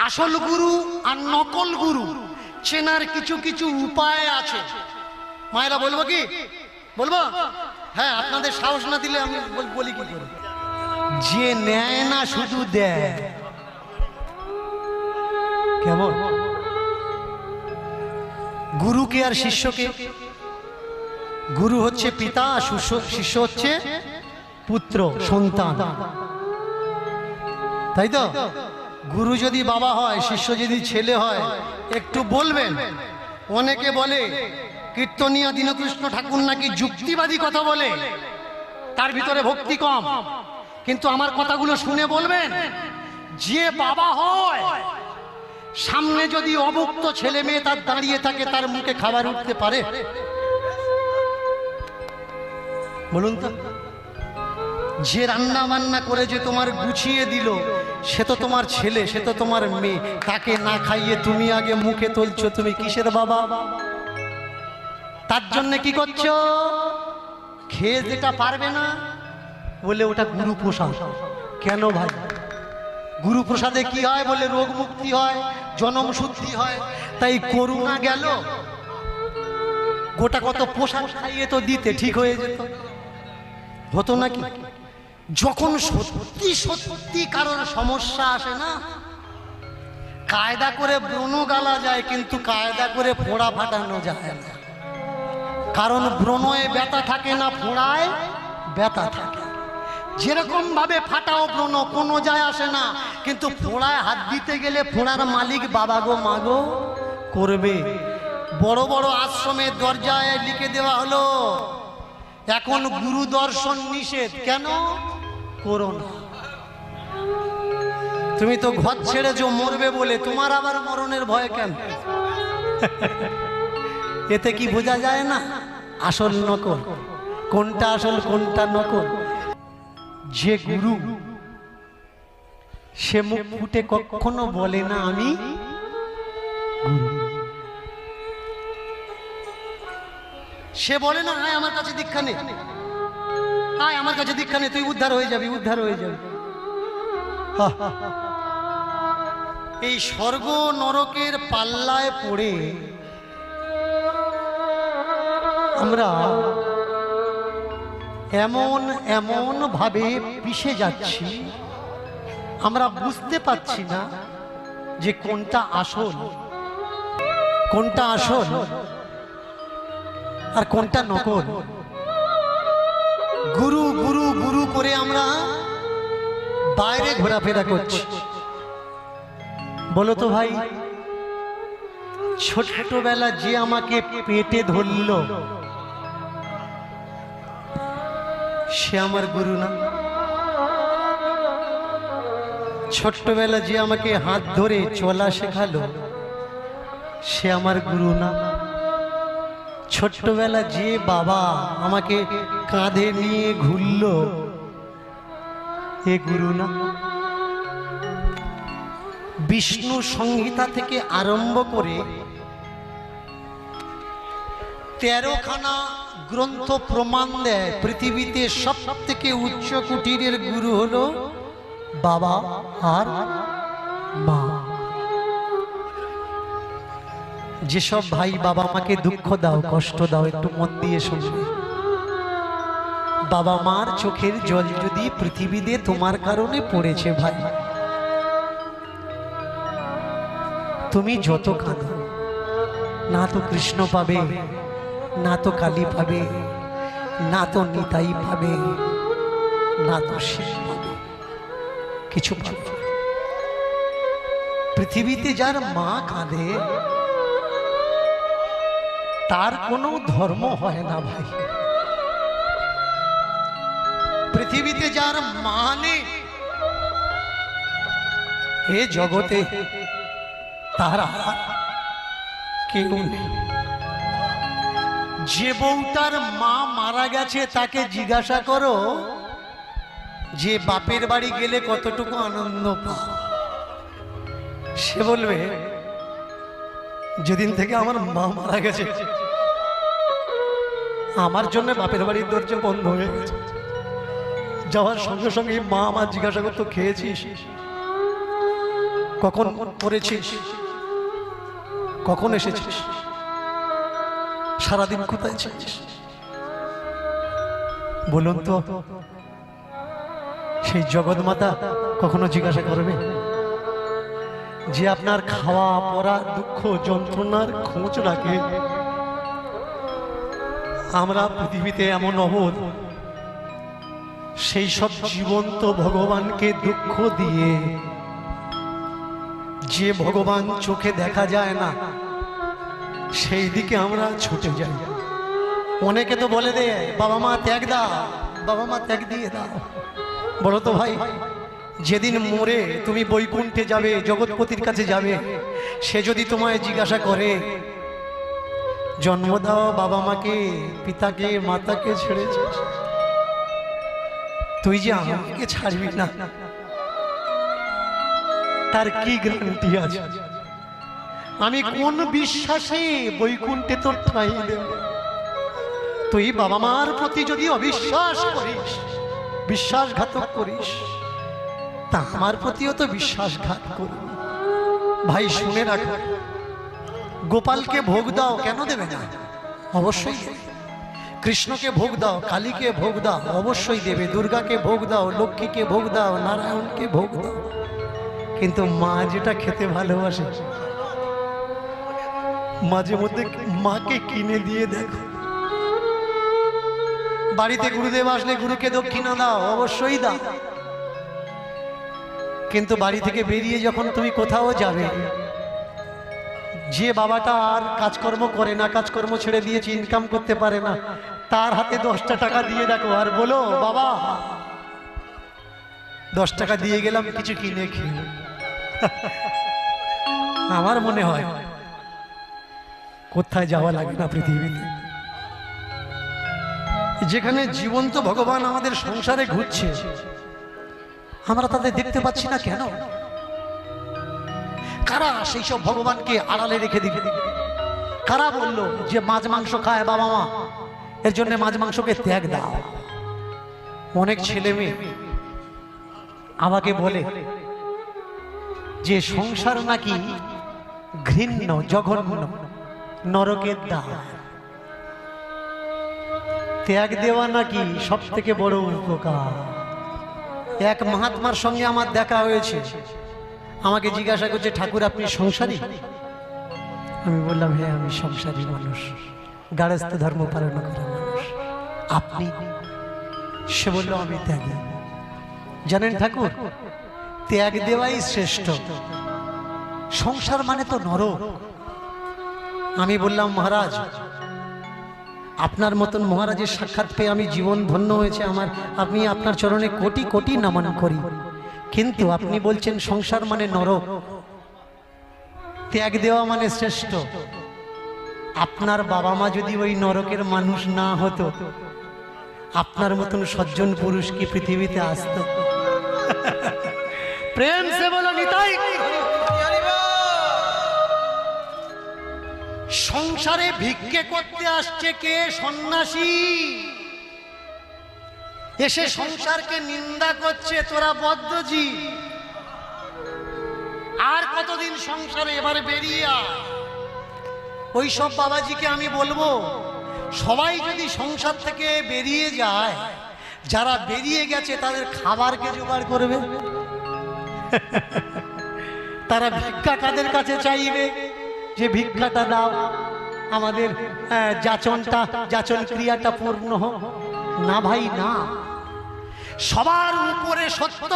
আসল গুরু আর নকল গুরু চেনার কিছু কিছু উপায় আছে। মায়েরা বলবো কি? বলবো? হ্যাঁ, আপনাদের সাহস না দিলে আমি বলি কি করে। যে নেয় না শুধু দেয়। কেমন? গুরুকে আর শিষ্যকে, গুরু হচ্ছে পিতা, শিষ্য হচ্ছে পুত্র, সন্তান, তাই তো? গুরু যদি বাবা হয়, শিষ্য যদি ছেলে হয়, একটু বলবেন। অনেকে বলে কীর্তনিয়া দীনকৃষ্ণ ঠাকুর নাকি যুক্তিবাদী কথা বলে, তার ভিতরে ভক্তি কম। কিন্তু আমার কথাগুলো শুনে বলবেন, যে বাবা হয় সামনে যদি অভুক্ত ছেলে মেয়ে তার দাঁড়িয়ে থাকে, তার মুখে খাবার উঠতে পারে? বলুন তো। যে রান্না বান্না করে যে তোমার গুছিয়ে দিল, সে তো তোমার ছেলে, সে তো তোমার মেয়ে। তাকে না খাইয়ে তুমি আগে মুখে তুলছো, তুমি কিসের বাবা? তার জন্য কি করছো? খেয়ে যেটা পারবে না বলে ওটা গুরু প্রসাদ। কেন ভাই? গুরু প্রসাদে কি হয় বলে? রোগ মুক্তি হয়, জনম শুদ্ধি হয়। তাই করুণা গেল, গোটা কত প্রসাদ খাইয়ে তো দিতে, ঠিক হয়ে যেত। হতো নাকি? যখন সত্যি সত্যি কারোর সমস্যা আসে না, কায়দা করে ব্রণ গালা যায়, কিন্তু কায়দা করে ফোঁড়া ফাটানো যায় না। কারণ ব্রণে ব্যথা থাকে না, ফোঁড়ায় ব্যথা থাকে। যেরকম ভাবে ফাটাও ব্রণ, কোনো যায় আসে না, কিন্তু ফোঁড়ায় হাত দিতে গেলে ফোঁড়ার মালিক বাবা গো মা গো করবে। বড় বড় আশ্রমের দরজায় লিখে দেওয়া হলো, এখন গুরু দর্শন নিষেধ। কেন? করোনা। তুমি তো ঘর ছেড়েছো মরবে বলে, তোমার আবার মরণের ভয় কেন? এতে কি বোঝা যায় না আসল নকল কোনটা, আসল কোনটা নকল? যে গুরু, সে মুখ ফুটে কখনো বলে না আমি গুরু। সে বলে না আয় আমার কাছে দীক্ষা নে, আয় আমার কাছে দীক্ষা নে, তুই উদ্ধার হয়ে যাবি, উদ্ধার হয়ে যাবি। এই স্বর্গ নরকের পাল্লায় পড়ে আমরা এমন এমন ভাবে পিষে যাচ্ছি, আমরা বুঝতে পারছি না যে কোনটা আসল, কোনটা আসল আর কোনটা নকল। গুরু গুরু গুরু করে আমরা বাইরে ঘোরাফেরা করছি। বলো তো ভাই, ছোটবেলা যে আমাকে পেটে ধরল, সে আমার গুরু না? ছোট্টবেলা যে আমাকে হাত ধরে চলা শেখালো, সে আমার গুরু না? ছোট্টবেলা যে বাবা আমাকে কাঁধে নিয়ে ঘুরল, এ গুরু না? বিষ্ণু সংহিতা থেকে আরম্ভ করে 13খানা গ্রন্থ প্রমাণ দেয়, পৃথিবীতে সব থেকে উচ্চ কুটিরের গুরু হলো বাবা আর মা। যেসব ভাই বাবা মাকে দুঃখ দাও, কষ্ট দাও, একটু মন দিয়ে শুনবে। বাবা মার চোখের জল যদি পৃথিবীতে তোমার কারণে পড়েছে ভাই, তুমি যত কাঁদো, না তো কৃষ্ণ পাবে, না তো কালী পাবে, না তো নিতাই পাবে, না তো শিব পাবে, কিছু পাবে। পৃথিবীতে যার মা কাঁদে, তার কোনো ধর্ম হয় না ভাই। পৃথিবীতে যার মা নেই এ জগতে, তার কেউ নেই। যে বউটার মা মারা গেছে তাকে জিজ্ঞাসা করো যে বাপের বাড়ি গেলে কতটুকু আনন্দ পাও, সে বলবে যেদিন থেকে আমার মা মারা গেছে আমার জন্য বাপের বাড়ির দরজা বন্ধ হয়ে গেছে। যাওয়ার সঙ্গে সঙ্গে মা আমার জিজ্ঞাসা করতো খেয়েছিস? কখন পড়েছিস, কখন এসেছিস, সারাদিন কোথায় ছিলিস? বলুন তো, সেই জগৎমাতা কখনো জিজ্ঞাসা করবে যে আপনার খাওয়া পড়া দুঃখ যন্ত্রণার খোঁজ রাখে? আমরা পৃথিবীতে এমন অবোধ, সেই সব জীবন্ত ভগবানকে দুঃখ দিয়ে, যে ভগবান চোখে দেখা যায় না সেই দিকে আমরা ছুটে যাই। অনেকে তো বলে দে বাবা মা ত্যাগ দাও, বাবা মা ত্যাগ দিয়ে দাও। বলো তো ভাই, যেদিন মরে তুমি বৈকুণ্ঠে যাবে, জগৎপতির কাছে যাবে, সে যদি তোমায় জিজ্ঞাসা করে জন্ম দাও বাবা মাকে, পিতাকে মাতাকে ছেড়েছিস, তুই যে আমাকে ছাড়বি না, তার কি গ্যারান্টি আছে? আমি কোন বিশ্বাসে বৈকুণ্ঠে তোর ঠাঁই দেব? তুই বাবা মার প্রতি যদি অবিশ্বাস করিস, বিশ্বাসঘাতক করিস, তা আমার প্রতিও তো বিশ্বাসঘাত করবি। ভাই শুনে রাখো, গোপালকে ভোগ দাও, কেন দেবে না? অবশ্যই দেবে। কৃষ্ণকে ভোগ দাও, কালীকে ভোগ দাও, অবশ্যই দেবে। দুর্গাকে ভোগ দাও, লক্ষ্মীকে ভোগ দাও, নারায়ণকে ভোগ দাও। কিন্তু মা যেটা খেতে ভালোবাসে, মাঝে মধ্যে মাকে কিনে দিয়ে দেখো। বাড়িতে গুরুদেব আসলে গুরুকে দক্ষিণা দাও, অবশ্যই দাও। কিন্তু বাড়ি থেকে বেরিয়ে যখন তুমি কোথাও যাবে, যে বাবাটা আর কাজকর্ম করে না, কাজকর্ম ছেড়ে দিয়েছে, ইনকাম করতে পারে না, তার হাতে 10টা টাকা দিয়ে দেখো আর বলো বাবা 10 টাকা দিয়ে গেলাম, কিছু কিনে খেয়ে। আমার মনে হয় কোথায় যাওয়া লাগে না পৃথিবীতে। যেখানে জীবন্ত ভগবান আমাদের সংসারে ঘুরছে, আমরা তাদের দেখতে পাচ্ছি না কেন? কারা সেই সব ভগবানকে আড়ালে রেখে দিবে? কারা বললো যে মাছ মাংস খায় বাবা মা, এর জন্য মাছ মাংসকে ত্যাগ দাও? অনেক ছেলে মেয়ে আমাকে বলে যে সংসার নাকি ঘৃণ্য, জঘন্য, নরকের দ্বার। ত্যাগ দেওয়া নাকি সব থেকে বড় উপকার। এক মহাত্মার সঙ্গে আমার দেখা হয়েছে, আমাকে জিজ্ঞাসা করছে ঠাকুর আপনি সংসারী? আমি বললাম হ্যাঁ আমি সংসারী মানুষ, গারস্থ ধর্ম পালন করা মানুষ। আপনি? সে বলল আমি ত্যাগী। জানেন ঠাকুর, ত্যাগ দেওয়াই শ্রেষ্ঠ। সংসার মানে তো নরক। আমি বললাম মহারাজ আপনার মতন মহারাজের সাক্ষাৎ পেয়ে আমি জীবন ধন্য হয়েছে আমার, আমি আপনার চরণে কোটি কোটি নমন করি। কিন্তু আপনি বলছেন সংসার মানে নরক, ত্যাগ দেওয়া মানে শ্রেষ্ঠ। আপনার বাবা মা যদি ওই নরকের মানুষ না হতো, আপনার মতন সজ্জন পুরুষ কি পৃথিবীতে আসতো? প্রেম সে বলো নিতাই। সংসারে ভিক্ষে করতে আসছে কে? সন্ন্যাসী। এসে সংসারকে নিন্দা করছে তোরা বদ্ধজীব। আর কতদিন সংসারে? এবারে বেরিয়ে আয়। ওই সব বাবাজিকে আমি বলবো সবাই যদি সংসার থেকে বেরিয়ে যায়, যারা বেরিয়ে গেছে তাদের খাবারকে জোগাড় করবে। তারা ভিক্ষা কাদের কাছে চাইবে যে ভিক্ষাটা দাও, আমাদের যাচন ক্রিয়াটা পূর্ণ হোক? না ভাই না। সবার উপরে সত্য,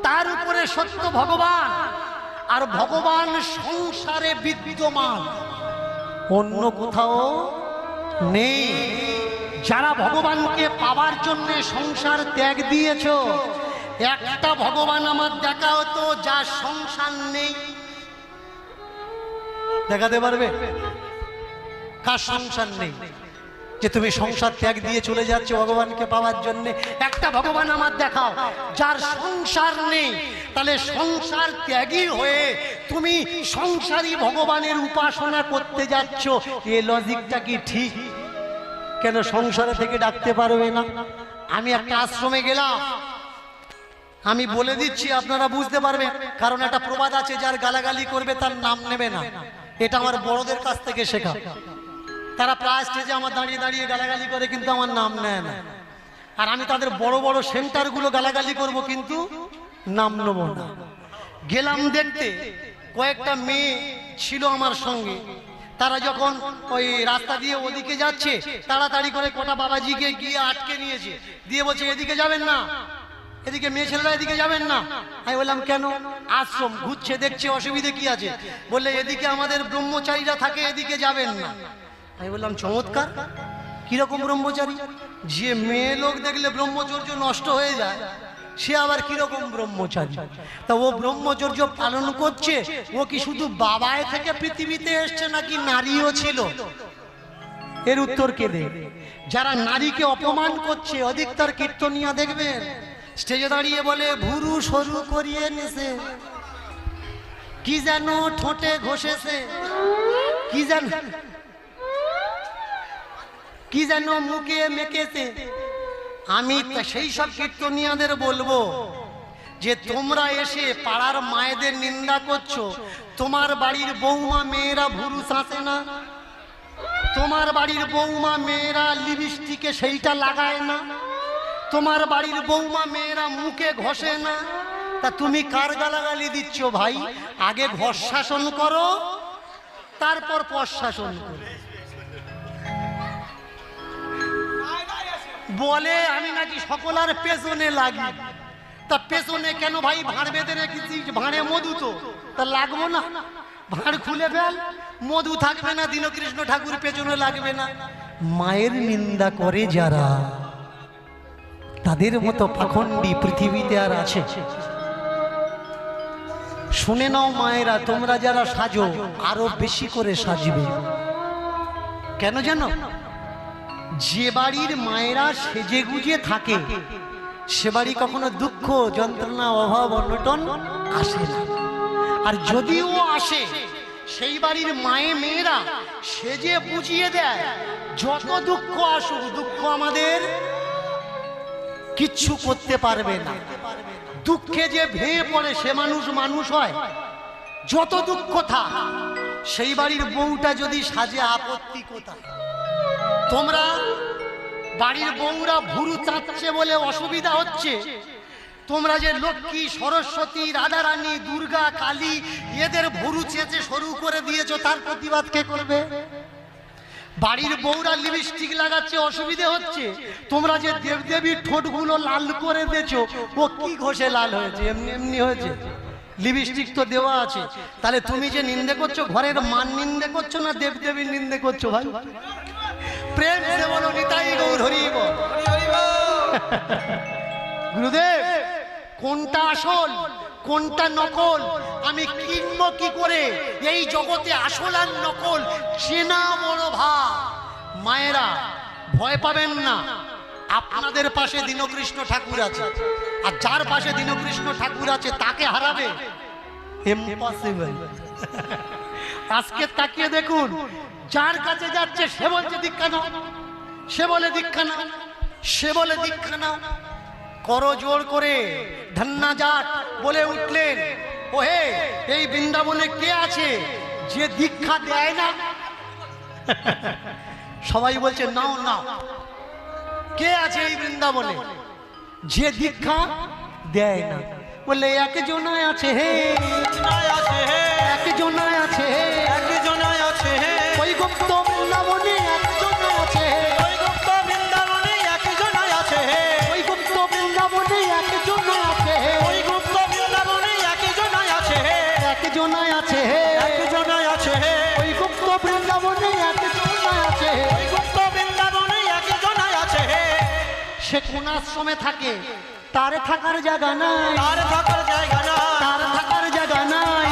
তার উপরে সত্য ভগবান, আর ভগবান সংসারে বিদ্যমান, অন্য কোথাও নেই। যারা ভগবানকে পাওয়ার জন্য সংসার ত্যাগ দিয়েছ, একটা ভগবান আমার দেখা হতো যার সংসার নেই। দেখাতে পারবে কার সংসার নেই? যে তুমি সংসার ত্যাগ দিয়ে চলে যাচ্ছ ভগবানকে পাওয়ার জন্য, একটা ভগবান আমার দেখাও যার সংসার নেই। তাহলে সংসার ত্যাগী হয়ে তুমি সংসারী ভগবানের উপাসনা করতে যাচ্ছ, এই লজিকটা কি ঠিক? কেন সংসারে থেকে ডাকতে পারবে না? আমি একটা আশ্রমে গেলাম, আমি বলে দিচ্ছি, আপনারা বুঝতে পারবেন, কারণ একটা প্রবাদ আছে, যার গালাগালি করবে তার নাম নেবে না। এটা আমার বড়দের কাছ থেকে শেখা। তারা প্রায় স্টেজে আমার দাঁড়িয়ে দাঁড়িয়ে গালাগালি করে, কিন্তু আমার নাম নেয় না। আর আমি তাদের বড় বড় সেন্টারগুলো গালাগালি করব, কিন্তু নাম নেব না। গেলাম দেখতে, কয়েকটা মেয়ে ছিল আমার সঙ্গে। তারা যখন ওই রাস্তা দিয়ে ওদিকে যাচ্ছে, তাড়াতাড়ি করে কটা বাবাজিকে গিয়ে আটকে নিয়েছে, দিয়ে বলছে এদিকে যাবেন না, এদিকে মেয়ে ছেলেরা এদিকে যাবেন না। আমি বললাম কেন? আশ্রম ঘুরছে, দেখছে, অসুবিধে কি আছে? বললে এদিকে আমাদের ব্রহ্মচারীরা থাকে, এদিকে যাবেন না। আমি বললাম চমৎকার, কিরকম ব্রহ্মচারী? যে মেয়ে লোক দেখলে ব্রহ্মচর্য নষ্ট হয়ে যায়, সে আবার কিরকম ব্রহ্মচারী? তা ও ব্রহ্মচর্য পালন করছে, ও কি শুধু বাবায় থেকে পৃথিবীতে এসছে, নাকি নারীও ছিল? এর উত্তর কে দেবে? যারা নারীকে অপমান করছে, অধিকতর কীর্তনিয়া দেখবেন স্টেজে দাঁড়িয়ে বলে ভুরু সরু করিয়ে নেছে, কি যেন ঠোঁটে ঘষেছে, কি যেন মুখে মেখেছে। আমি সেই সব কীর্তনিয়াদের বলবো যে তোমরা এসে পাড়ার মায়েদের নিন্দা করছো। তোমার বাড়ির বৌমা মেয়েরা ভুরু চাঁচে না, তোমার বাড়ির বৌমা মেয়েরা লিপস্টিকে সেইটা লাগায় না, তোমার বাড়ির বৌমা মেয়েরা মুখে ঘষে না। তা তুমি কার গালাগালি দিচ্ছ ভাই? আগে ঘর শাসন করো, তারপর পর শাসন করো। বলে আমি নাকি সকলার পেছনে লাগি। তা পেছনে কেন ভাই? ভাঁড় বেঁধে রেখেছিস, ভাঁড়ে মধু তো, তা লাগবো না? ভাঁড় খুলে ফেল, মধু থাকবে না, দীনকৃষ্ণ ঠাকুর পেছনে লাগবে না। মায়ের নিন্দা করে যারা, তাদের মতো পাখণ্ডী পৃথিবীতে আর আছে? শুনে নাও মায়েরা, তোমরা যারা সাজো আরো বেশি করে সাজবে। কেন জানো? যে বাড়ির মায়েরা সেজে গুজে থাকে, সে বাড়ি কখনো দুঃখ যন্ত্রণা অভাব অনটন আসে না। আর যদিও আসে, সেই বাড়ির মায়ে মেয়েরা সেজে বুঝিয়ে দেয়, যত দুঃখ আসুক, দুঃখ আমাদের কিচ্ছু করতে পারবে না। দুঃখে যে ভেঙে পড়ে সে মানুষ মানুষ হয়? যত দুঃখ থাক, সেই বাড়ির বউটা যদি সাজে, আপত্তি কোথায়? তোমরা বাড়ির বউরা ভুরু চাচ্ছে বলে অসুবিধা হচ্ছে, তোমরা যে লক্ষ্মী, সরস্বতী, রাধারানী, দুর্গা, কালী এদের ভুরু চেঁচে সরু করে দিয়েছো, তার প্রতিবাদ কে করবে? বাড়ির বউরা লিপস্টিক লাগাচ্ছে, অসুবিধে হচ্ছে, তোমরা যে দেবদেবীর ঠোঁটগুলো লাল করে দিয়েছো, ও কি ঘষে লাল হয়েছে? এমনি এমনি হয়েছে? লিপস্টিক তো দেওয়া আছে। তাহলে তুমি যে নিন্দে করছো, ঘরের মান নিন্দে করছো না দেবদেবীর নিন্দে করছো? ভাই প্রেম সে বলো নিতাই গৌর হরি বল। গুরুদেব, কোনটা আসল কোনটা নকল আমি কিনব কি করে? এই জগতে আসল আর নকল চেনা বড় ভাব। মায়েরা ভয় পাবেন না, আপনাদের পাশে দীনকৃষ্ণ ঠাকুর আছে, আর যার পাশে দীনকৃষ্ণ ঠাকুর আছে তাকে হারাবে ইম্পসিবল। আজকে তাকিয়ে দেখুন, যার কাছে যাচ্ছে সে বলছে দীক্ষা নাও, সে বলে দীক্ষা নাও, সে বলে দীক্ষা নাও। করো জোর করে, ধন্না যাক বলে উঠলেন। ওহে, এই বৃন্দাবনে কে আছে যে দীক্ষা দেয় না? সবাই বলছে নাও নাও। কে আছে এই বৃন্দাবনে যে দীক্ষা দেয় না? বলে একজনায় আছে হে, একজনায় আছে হে, একজনায় আছে হে, ওই গুপ্ত বৃন্দাবনে একজনায় আছে হে, ওই গুপ্ত বৃন্দাবনে একজনায় আছে হে, ওই গুপ্ত বৃন্দাবনে একজনায় আছে হে, ওই গুপ্ত বৃন্দাবনে একজনায় আছে হে, একজনায় আছে হে, একজনায় আছে হে, ওই গুপ্ত বৃন্দাবনে একজনায় আছে হে, ওই গুপ্ত বৃন্দাবনে একজনায় আছে হে। সে কোন আশ্রমে থাকে, তার থাকার জায়গা নাই, তার থাকার জায়গা নাই, তার থাকার জায়গা নাই।